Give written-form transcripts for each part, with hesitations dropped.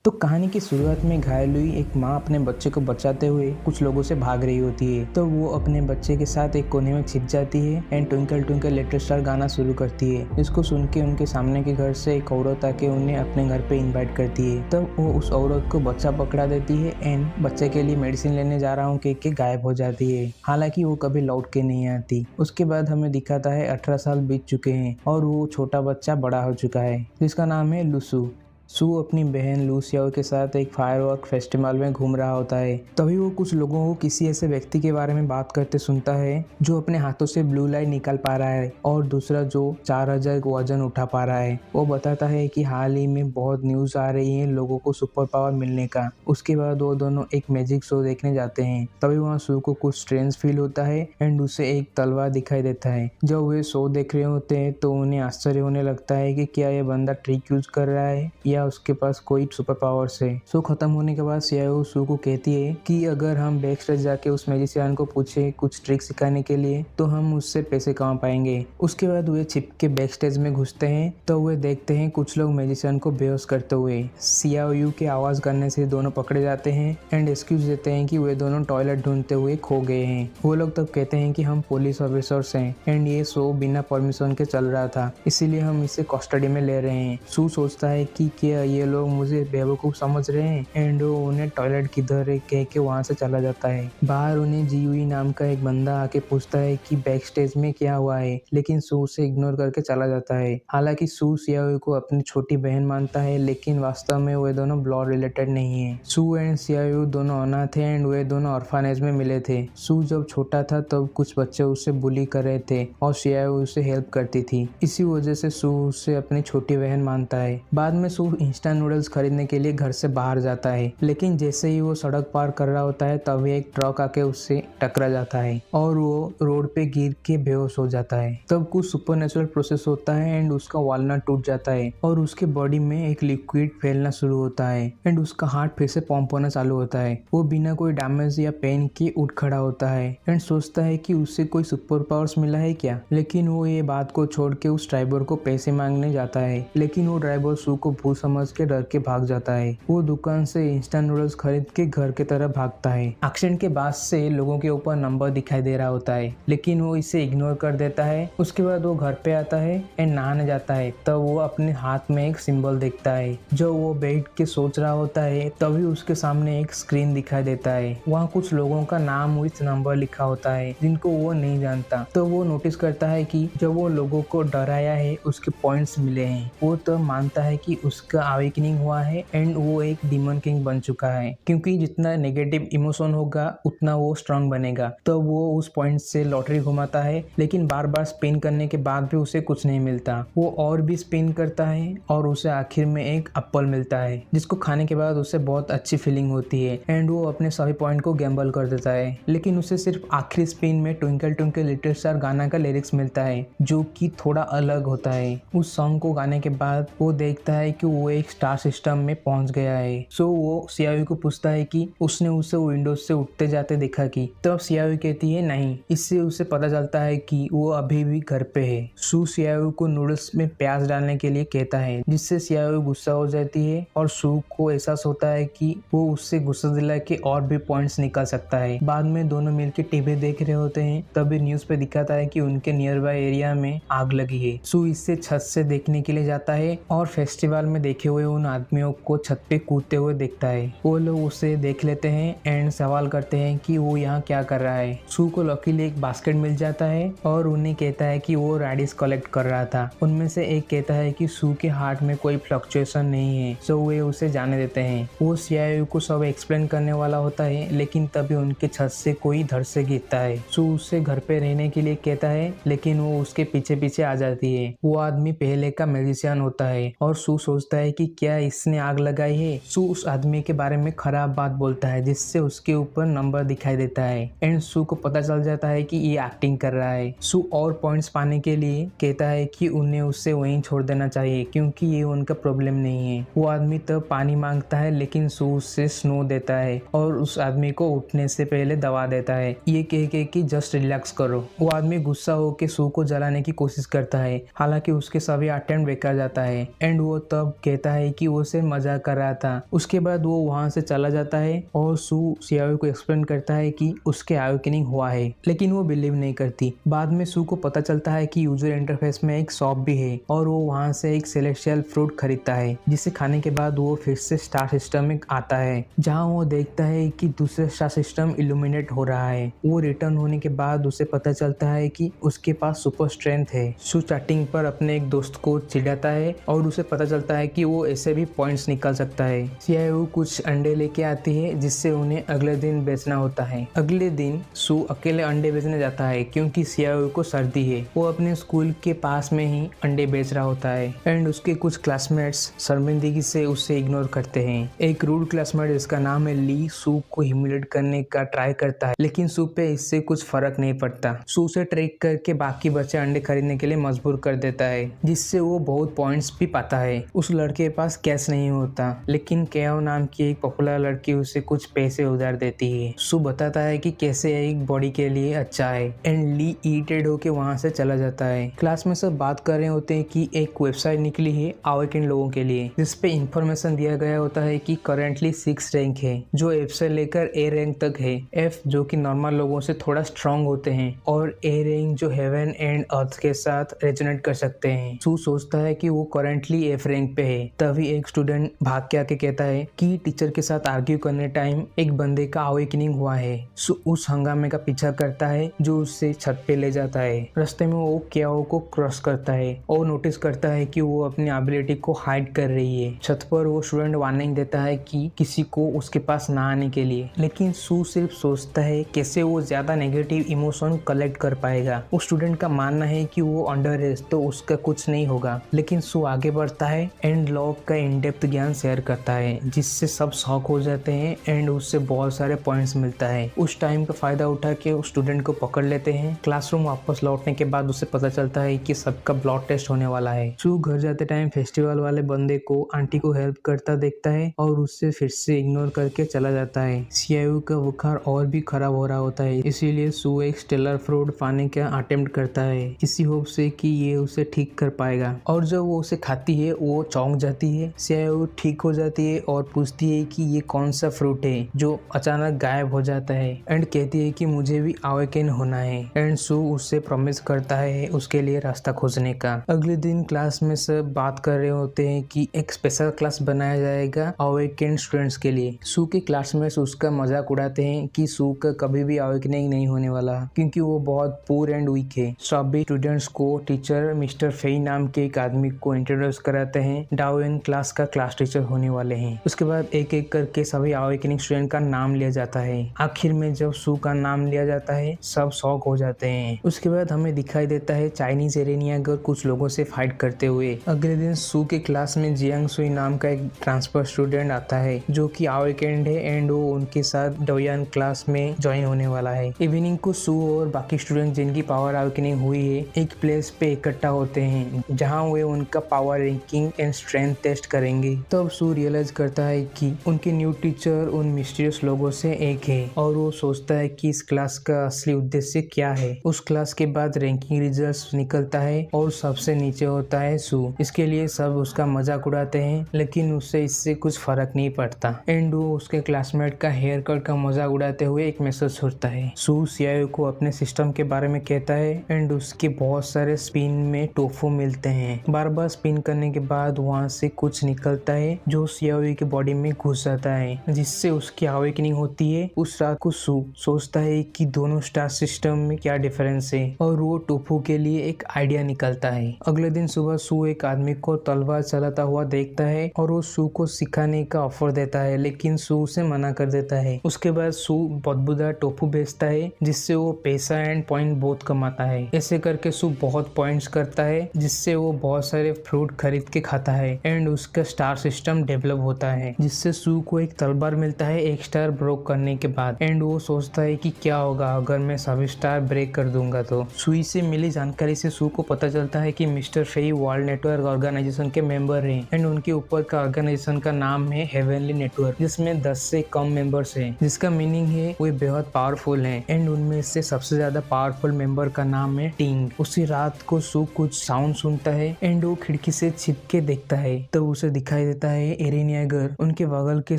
तो कहानी की शुरुआत में घायल हुई एक माँ अपने बच्चे को बचाते हुए कुछ लोगों से भाग रही होती है। तो वो अपने बच्चे के साथ एक कोने में छिप जाती है and twinkle twinkle little star गाना शुरू करती है, जिसको सुन के उनके सामने के घर से एक औरत आके उन्हें अपने घर पे इनवाइट करती है। तब वो उस औरत को बच्चा पकड़ा देती है एंड बच्चे के लिए मेडिसिन लेने जा रहा हूँ कह के गायब हो जाती है। हालांकि वो कभी लौट के नहीं आती। उसके बाद हमें दिखाता है 18 साल बीत चुके हैं और वो छोटा बच्चा बड़ा हो चुका है जिसका नाम है लुसू। सू अपनी बहन लूसियाओ के साथ एक फायरवर्क फेस्टिवल में घूम रहा होता है। तभी वो कुछ लोगों को किसी ऐसे व्यक्ति के बारे में बात करते सुनता है जो अपने हाथों से ब्लू लाइट निकाल पा रहा है और दूसरा जो 4000 वजन उठा पा रहा है। वो बताता है कि हाल ही में बहुत न्यूज आ रही है लोगों को सुपर पावर मिलने का। उसके बाद वो दोनों एक मैजिक शो देखने जाते हैं। तभी वहाँ सू को कुछ स्ट्रेंज फील होता है एंड उसे एक तलवार दिखाई देता है। जब वे शो देख रहे होते हैं तो उन्हें आश्चर्य होने लगता है कि क्या ये बंदा ट्रिक यूज कर रहा है या उसके पास कोई सुपर पावर्स है। शो खत्म होने के बाद सियाओ सू को कहती है कि अगर हम बैक स्टेज जाके उस मैजिशियन को पूछे कुछ ट्रिक सिखाने के लिए तो हम उससे पैसे कमा पाएंगे। उसके बाद वे छिप के बैक स्टेज में घुसते हैं तो वे देखते हैं कुछ लोग मैजिशियन को बेहोश करते हुए। सियाओ के आवाज करने से दोनों पकड़े जाते हैं एंड एक्सक्यूज देते हैं कि वे दोनों टॉयलेट ढूंढते हुए खो गए हैं। वो लोग तब कहते हैं कि हम पुलिस ऑफिसर्स हैं एंड ये शो बिना परमिशन के चल रहा था, इसीलिए हम इसे कस्टडी में ले रहे हैं। सू सोचता है कि क्या ये लोग मुझे बेवकूफ समझ रहे हैं एंड वो उन्हें टॉयलेट किधर है कह के वहां से चला जाता है। बाहर उन्हें जीयूई नाम का एक बंदा आके पूछता है कि बैक स्टेज में क्या हुआ है, लेकिन सू उसे इग्नोर करके चला जाता है। हालांकि सू सियाओ को अपनी छोटी बहन मानता है लेकिन वास्तव में वे दोनों ब्लड रिलेटेड नहीं है। सू एंड सियाओ दोनों अनाथ हैं एंड वे दोनों ऑर्फनेज में मिले थे। सू जब छोटा था तब कुछ बच्चे उसे बुली कर रहे थे और सियाओ उसे हेल्प करती थी। इसी वजह से सू उसे अपनी छोटी बहन मानता है। बाद में सू इंस्टेंट नूडल्स खरीदने के लिए घर से बाहर जाता है, लेकिन जैसे ही वो सड़क पार कर रहा होता है तभी एक ट्रक आके उससे टकरा जाता है और वो रोड पे गिर के बेहोश हो जाता है। तब कुछ सुपरनेचुरल प्रोसेस होता है एंड उसका वालनट टूट जाता है और उसके बॉडी में एक लिक्विड फैलना शुरू होता है एंड उसका हार्ट फिर से पंप होना चालू होता है। वो बिना कोई डैमेज या पेन के उठ खड़ा होता है एंड सोचता है कि उससे कोई सुपर पावर्स मिला है क्या, लेकिन वो ये बात को छोड़ के उस ड्राइवर को पैसे मांगने जाता है। लेकिन वो ड्राइवर सू को भूल समझ के डर के भाग जाता है। वो दुकान से इंस्टेंट नूडल्स खरीद के घर की तरफ भागता है। एक्सीडेंट के बाद से लोगों के ऊपर नंबर दिखाई दे रहा होता है लेकिन वो इसे इग्नोर कर देता है। उसके बाद वो घर पे आता है एंड नहाने जाता है। तब वो अपने हाथ में एक सिंबल देखता है। जो वो बैठ के सोच रहा होता है तभी उसके सामने एक स्क्रीन दिखाई देता है। वहाँ कुछ लोगों का नाम विथ नंबर लिखा होता है जिनको वो नहीं जानता। तो वो नोटिस करता है कि जब वो लोगों को डराया है उसके पॉइंट्स मिले हैं। वो तो मानता है कि उसका अवेकनिंग हुआ है एंड वो एक डीमन किंग बन चुका है, क्योंकि जितना नेगेटिव इमोशन होगा उतना वो स्ट्रांग बनेगा। तो वो उस पॉइंट से लॉटरी घुमाता है लेकिन बार बार स्पिन करने के बाद भी उसे कुछ नहीं मिलता। वो और भी स्पिन करता है और उसे आखिर में एक एप्पल मिलता है जिसको खाने के बाद उसे बहुत अच्छी फीलिंग होती है एंड वो अपने सभी पॉइंट को गैम्बल कर देता है। लेकिन उसे सिर्फ आखिरी स्पिन में ट्विंकल ट्विंकल लिटिल स्टार गाना का लिरिक्स मिलता है जो कि थोड़ा अलग होता है। उस सॉन्ग को गाने के बाद वो देखता है कि वो एक स्टार सिस्टम में पहुंच गया है। सो वो सियाओ को पूछता है कि उसने उसे विंडोज से उठते जाते देखा कि, तब सियाओ कहती है नहीं। इससे उसे पता चलता है कि वो अभी भी घर पे है। सू सियाओ को नूडल्स में प्याज डालने के लिए कहता है जिससे सियाओ गुस्सा हो जाती है और सू को एहसास होता है कि वो उससे गुस्सा दिला के और भी पॉइंट्स निकाल सकता है। बाद में दोनों मिलकर टीवी देख रहे होते हैं तभी न्यूज पे दिखाता है कि उनके नियर बाय एरिया में आग लगी है। सू इससे छत से देखने के लिए जाता है और फेस्टिवल में देखे हुए उन आदमियों को छत पे कूदते हुए देखता है। वो लोग उसे देख लेते हैं एंड सवाल करते हैं कि वो यहाँ क्या कर रहा है। सू को लकीली एक बास्केट मिल जाता है और उन्हें कहता है कि वो रेडिस कलेक्ट कर रहा था। उनमें से एक कहता है कि सू के हार्ट में कोई फ्लक्चुएशन नहीं है, सो वे उसे जाने देते हैं। वो सियाओ को सब एक्सप्लेन करने वाला होता है लेकिन तभी उनके छत से कोई धड़ से गिरता है। सू उससे घर पे रहने के लिए कहता है लेकिन वो उसके पीछे पीछे आ जाती है। वो आदमी पहले का मैजिशियन होता है और सू सोचता है कि क्या इसने आग लगाई है। सू उस आदमी के बारे में खराब बात बोलता है जिससे उसके ऊपर नंबर दिखाई देता है एंड सू को पता चल जाता है कि ये एक्टिंग कर रहा है। सू और पॉइंट्स पाने के लिए कहता है कि उन्हें उससे वहीं छोड़ देना चाहिए क्योंकि ये उनका प्रॉब्लम नहीं है। वो आदमी तब पानी मांगता है लेकिन सू उससे स्नो देता है और उस आदमी को उठने से पहले दवा देता है ये कह के कि जस्ट रिलैक्स करो। वो आदमी गुस्सा होकर सू को जलाने की कोशिश करता है, हालांकि उसके सभी अटेम्प्ट बेकार जाता है एंड वो तब कहता है कि वो सिर्फ मजाक कर रहा था। उसके बाद वो वहाँ से चला जाता है और सू सियाओ को एक्सप्लेन करता है कि उसके अवेकनिंग हुआ है, लेकिन वो बिलीव नहीं करती। बाद में सू को पता चलता है कि यूजर इंटरफेस में एक शॉप भी है और वो वहाँ से एक सेलेस्टियल फ्रूट खरीदता है, जिसे खाने के बाद वो फिर से स्टार सिस्टम में आता है, जहाँ वो देखता है कि दूसरा स्टार सिस्टम इल्यूमिनेट हो रहा है। वो रिटर्न होने के बाद उसे पता चलता है कि उसके पास सुपर स्ट्रेंथ है। सू चैटिंग पर अपने एक दोस्त को चिढ़ाता है और उसे पता चलता है कि वो ऐसे भी पॉइंट्स निकाल सकता है। सियाओ कुछ अंडे लेके आती है जिससे उन्हें अगले दिन बेचना होता है। अगले दिन सू अकेले अंडे बेचने जाता है क्योंकि सियाओ को सर्दी है। वो अपने स्कूल के पास में ही अंडे बेच रहा होता है एंड उसके कुछ क्लासमेट्स शर्मिंदगी से उसे इग्नोर करते हैं। एक रूड क्लासमेट जिसका नाम है ली सू को ह्यूमिलेट करने का ट्राई करता है, लेकिन सू पे इससे कुछ फर्क नहीं पड़ता। सू से ट्रिक करके बाकी बच्चे अंडे खरीदने के लिए मजबूर कर देता है, जिससे वो बहुत पॉइंट्स भी पाता है। उस लड़के के पास कैश नहीं होता, लेकिन केओ नाम की एक पॉपुलर लड़की उसे कुछ पैसे उधार देती है। सू बताता है कि कैसे एक बॉडी के लिए अच्छा है एंड ली इरिटेट होके वहाँ से चला जाता है। क्लास में सब बात कर रहे होते हैं कि एक वेबसाइट निकली है अवेकन लोगों के लिए, जिसपे इंफॉर्मेशन दिया गया होता है कि करेंटली 6 रैंक है, जो एफ से लेकर ए रैंक तक है। एफ जो कि नॉर्मल लोगों से थोड़ा स्ट्रांग होते हैं और ए रैंक जो हेवन एंड अर्थ के साथ रेजोनेट कर सकते हैं। सू सोचता है कि वो करेंटली एफ रैंक पे है। तभी एक स्टूडेंट भाग के आके कहता है कि टीचर के साथ आर्ग्यू करने टाइम एक बंदे का अवेकनिंग हुआ है। सू उस हंगामे का पीछा करता है जो उससे छत पे ले जाता है। रास्ते में वो केओ को क्रॉस करता है और नोटिस करता है कि वो अपनी एबिलिटी को हाइड कर रही है। छत पर वो स्टूडेंट वार्निंग देता है कि किसी को उसके पास ना आने के लिए, लेकिन सू सिर्फ सोचता है कैसे वो ज्यादा नेगेटिव इमोशन कलेक्ट कर पाएगा। उस स्टूडेंट का मानना है कि वो अंडर है तो उसका कुछ नहीं होगा, लेकिन सू आगे बढ़ता है एंड लॉग का इन डेप्थ ज्ञान शेयर करता है, जिससे सब शॉक हो जाते हैं एंड उससे बहुत सारे पॉइंट्स मिलता है। उस टाइम का फायदा उठा के उस स्टूडेंट को पकड़ लेते हैं। क्लासरूम वापस लौटने के बाद उसे पता चलता है कि सबका ब्लड टेस्ट होने वाला है। सू घर जाते टाइम फेस्टिवल वाले बंदे को आंटी को हेल्प करता देखता है और उससे फिर से इग्नोर करके चला जाता है। सियाओ का बुखार और भी खराब हो रहा होता है, इसीलिए सू एक स्टेलर फ्रूट पाने का अटेम्प्ट करता है, इसी होप से कि ये उसे ठीक कर पाएगा। और जब वो उसे खाती है वो चौंक जाती है। सियाओ ठीक हो जाती है और पूछती है कि ये कौन सा फ्रूट है जो अचानक गायब हो जाता है एंड कहती है कि मुझे भी अवेकन होना है एंड सू उससे प्रॉमिस करता है उसके लिए रास्ता खोजने का। अगले दिन क्लास में सब बात कर रहे होते हैं कि एक स्पेशल क्लास बनाया जाएगा अवेकन स्टूडेंट्स के लिए। सू के क्लासमेट्स उसका मजाक उड़ाते हैं कि सू का कभी भी अवेकनिंग नहीं होने वाला क्योंकि वो बहुत पुअर एंड वीक है। सभी स्टूडेंट्स को टीचर मिस्टर फेई नाम के एक आदमी को इंट्रोड्यूस कराते हैं, डाओइन क्लास का क्लास टीचर होने वाले हैं। उसके बाद एक एक करके सभी अवेकनिंग स्टूडेंट का नाम लिया जाता है। आखिर में जब सू का नाम लिया जाता है सब शॉक हो जाते हैं। उसके बाद हमें दिखाई देता है चाइनीज एरेनियागर कुछ लोगों से फाइट करते हुए। अगले दिन सू के क्लास में जियांग सुई नाम का एक ट्रांसफर स्टूडेंट आता है जो कि अवेकन्ड है एंड वो उनके साथ डोयान क्लास में ज्वाइन होने वाला है। इवनिंग को सू और बाकी स्टूडेंट जिनकी पावर अवेकनिंग हुई है एक प्लेस पे इकट्ठा होते हैं जहाँ वे उनका power ranking and strength test करेंगे। तब सू रियलाइज करता है कि उनके न्यू टीचर उन मिस्टीरियस लोगों से एक है और वो सोचता है कि इस क्लास का असली उद्देश्य क्या है। उस क्लास के बाद रैंकिंग रिजल्ट निकलता है और सबसे नीचे होता है सू। इसके लिए सब उसका मजाक उड़ाते हैं, लेकिन उससे इससे कुछ फर्क नहीं पड़ता एंड वो उसके क्लासमेट का हेयर कट का मजाक उड़ाते हुए एक मैसेज छोड़ता है। सू सियाओ को अपने सिस्टम के बारे में कहता है एंड उसके बहुत सारे स्पिन में टोफू मिलते हैं। बार बार स्पिन करने के बाद वहाँ से कुछ निकलता है जो सियाओ के बॉडी में घुस जाता है, जिससे उसकी अवेकनिंग होती है। उस रात को सू सोचता है कि दोनों स्टार सिस्टम में क्या डिफरेंस है और वो टोफू के लिए एक आइडिया निकलता है। अगले दिन सुबह सू एक आदमी को तलवार चलाता हुआ देखता है और वो सू को सिखाने का ऑफर देता है, लेकिन सू उसे मना कर देता है। उसके बाद सू बदबूदार टोफू बेचता है जिससे वो पैसा एंड पॉइंट बहुत कमाता है। ऐसे करके सू बहुत पॉइंट्स करता है जिससे वो बहुत सारे फ्रूट खरीद के खाता है एंड उसका स्टार सिस्टम डेवलप होता है, जिससे सू को एक तलवार मिलता है एक स्टार ब्रेक करने के बाद एंड वो सोचता है कि क्या होगा अगर मैं सभी स्टार ब्रेक कर दूंगा। तो सुई से मिली जानकारी से सू को पता चलता है कि mister Fei world network organisation के मेंबर हैं एंड उनके ऊपर का ऑर्गेनाइजेशन का नाम है हेवनली नेटवर्क, जिसमें 10 से कम मेंबर्स हैं, जिसका मीनिंग है वे बेहद पावरफुल हैं एंड उनमें से सबसे ज्यादा पावरफुल मेंबर का नाम है टिंग। उसी रात को सू कुछ साउंड सुनता है एंड वो खिड़की से छिप के देखता देखता है तो उसे दिखाई देता है एरेन येगर उनके बगल के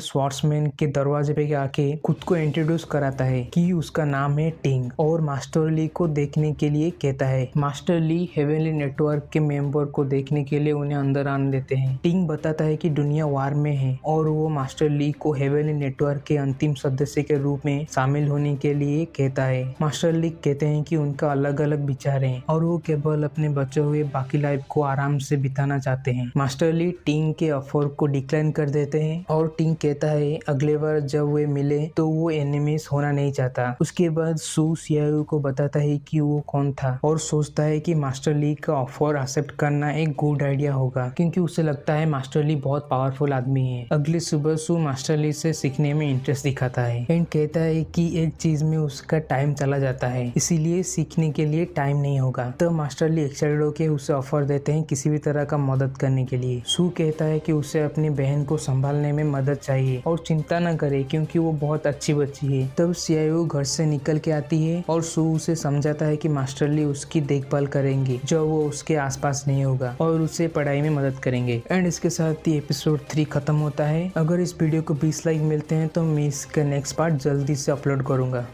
स्वॉर्ड्समैन के दरवाजे पे आके खुद को इंट्रोड्यूस कराता है कि उसका नाम है टिंग और मास्टर ली को देखने के लिए कहता है। मास्टर ली हेवनली नेटवर्क के मेंबर को देखने के लिए उन्हें अंदर आने देते हैं। टिंग बताता है कि दुनिया वार में है और वो मास्टर ली को हेवनली नेटवर्क के अंतिम सदस्य के रूप में शामिल होने के लिए कहता है। मास्टर ली कहते हैं कि उनका अलग अलग विचार है और वो केवल अपने बचे हुए बाकी लाइफ को आराम से बिताना चाहते हैं। मास्टर ली टिंग के ऑफर को डिक्लाइन कर देते हैं और टिंग कहता है अगले बार जब वे मिले तो वो एनिमीज होना नहीं चाहता। उसके बाद सू सीआईओ को बताता है कि वो कौन था और सोचता है कि मास्टर ली का ऑफर एक्सेप्ट करना एक गुड आइडिया होगा क्योंकि उसे लगता है मास्टर ली बहुत पावरफुल आदमी है। अगली सुबह सू मास्टर ली से सीखने में इंटरेस्ट दिखाता है एंड कहता है कि एक चीज में उसका टाइम चला जाता है इसीलिए सीखने के लिए टाइम नहीं होगा। तो मास्टर ली एक्साइटेड होकर उसे ऑफर देते हैं किसी भी तरह का मदद करने के लिए। सू कहता है कि उसे अपनी बहन को संभालने में मदद चाहिए और चिंता न करे क्योंकि वो बहुत अच्छी बच्ची है। तब सीआईओ घर से निकल के आती है और सू उसे समझाता है कि मास्टर ली उसकी देखभाल करेंगे जब वो उसके आसपास नहीं होगा और उसे पढ़ाई में मदद करेंगे। एंड इसके साथ ही एपिसोड 3 खत्म होता है। अगर इस वीडियो को 20 लाइक मिलते हैं तो मैं इसका नेक्स्ट पार्ट जल्दी से अपलोड करूंगा।